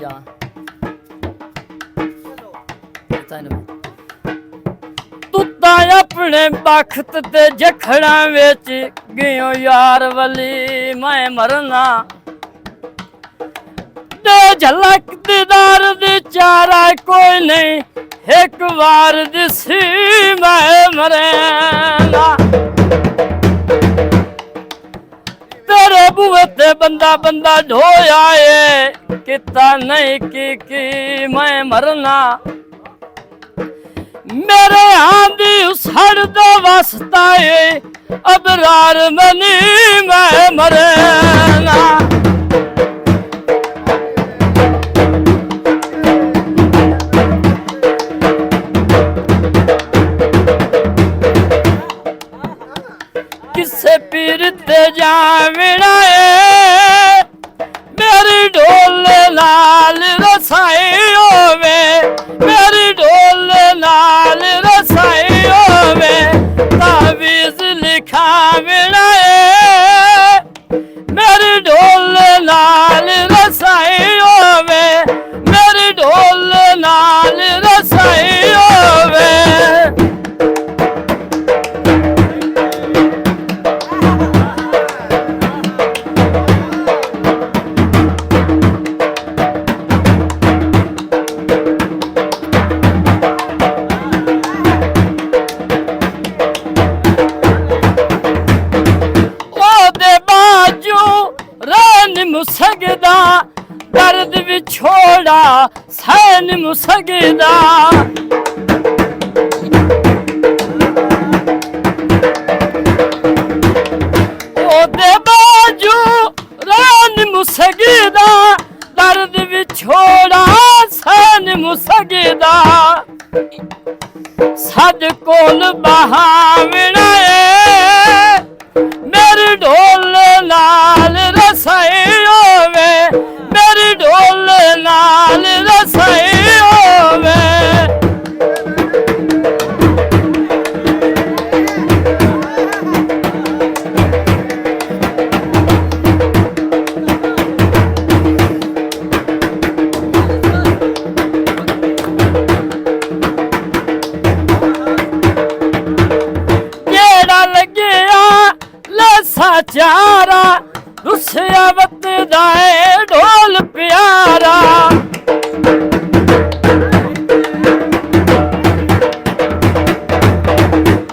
ਜਾਂ ਤੂੰ ਤਾਂ ਆਪਣੇ ਬਖਤ ਤੇ ਜਖੜਾਂ ਵਿੱਚ ਗਿਓ ਯਾਰ ਵਲੀ ਮੈਂ ਮਰਨਾ ਦੇ ਝਲਕ ਦੀਦਾਰ ਦੀ ਚਾਰਾ ਕੋਈ ਨਹੀਂ ਇੱਕ ਵਾਰ ਦਿਸੀ ਮੈਂ ਮਰਨਾ तेरे बुए ते बंदा बंदा ढोया है किता नहीं की मैं मरना मेरे आंधी उसड़ दो वास्ता है अबरार मनी मैं मरना किसे पीर ते जावना मेरी ढोल लाल रसाई होवे मेरी ढोल लाल रसाई होवे तावीज़ लिखावना मेरी ढोल लाल रसाई होवे मेरी ढोल लाल रसाई होवे मुसगदा दर्द विछोड़ा सैन मुसगदा ओदे बाजू रान मुसगदा दर्द विछोड़ा सैन मुसगदा सद कोल बहावना मेरी ढोल लाल रसाई होवे मेरी ढोल लाल रसाई होवे जेड़ा लगिया लसा चारा रुसिया वतदा है ढोल प्यारा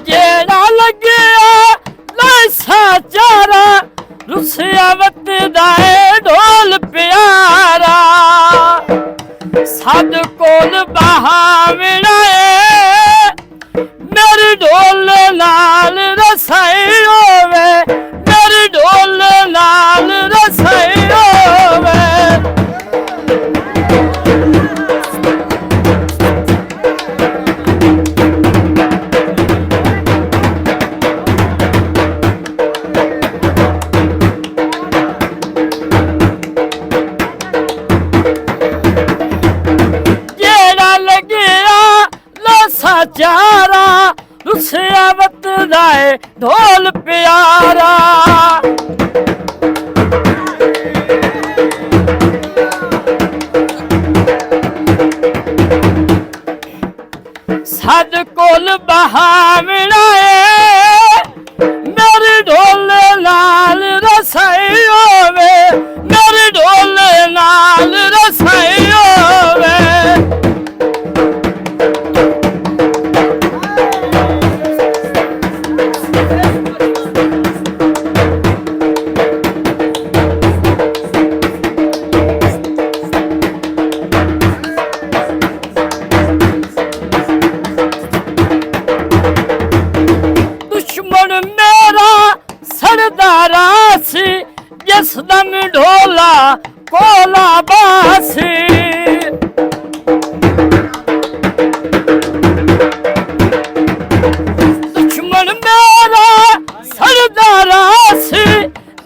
जेड़ा लगिया लसा चारा रुसिया वतदा है ढोल प्यारा सद कोल बहावना मेरी ढोल लाल रसाई होवे मेरी ढोल लाल रसाई होवे जेड़ा लगिया लसा चारा रुसिया वतदा है ढोल प्यारा सद कोल बहावना मेरी ढोल लाल रसाई होवे मेरी ढोल लाल रसाई होवे दुश्मन मेरा सरदारा सी जिस दम ढोला कोला बासी दुश्मन मेरा सरदारा सी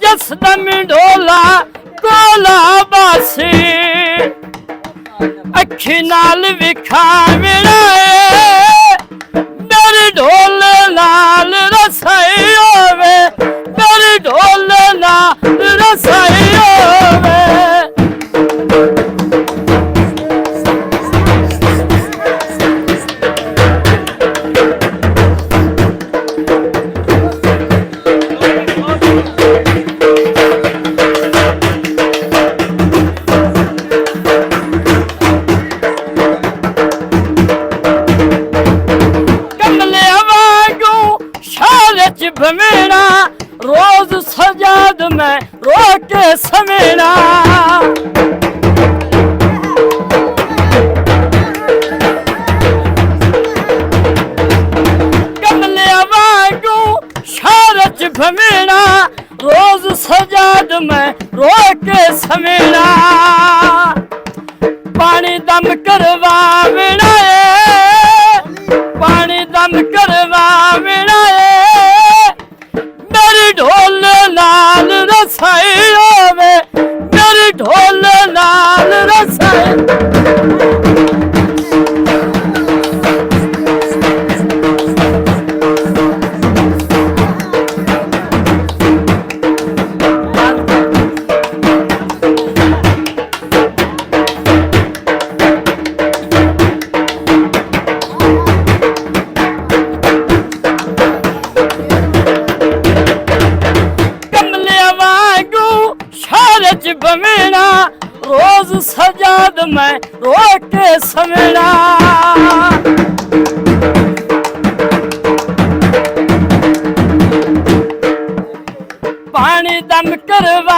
जिस दम ढोला कोला बासी अखी नाल विखावना मेरी ढोल लाल रसाई होवे मेरी ढोल लाल रसाई होवे पानी दम करवावना है, पानी दम करवावना है। मेरी ढोल नाल रसाई होवे, मेरी ढोल नाल रसाई। बमेना रोज सजाद मैं रो के समेना। पानी दम करवा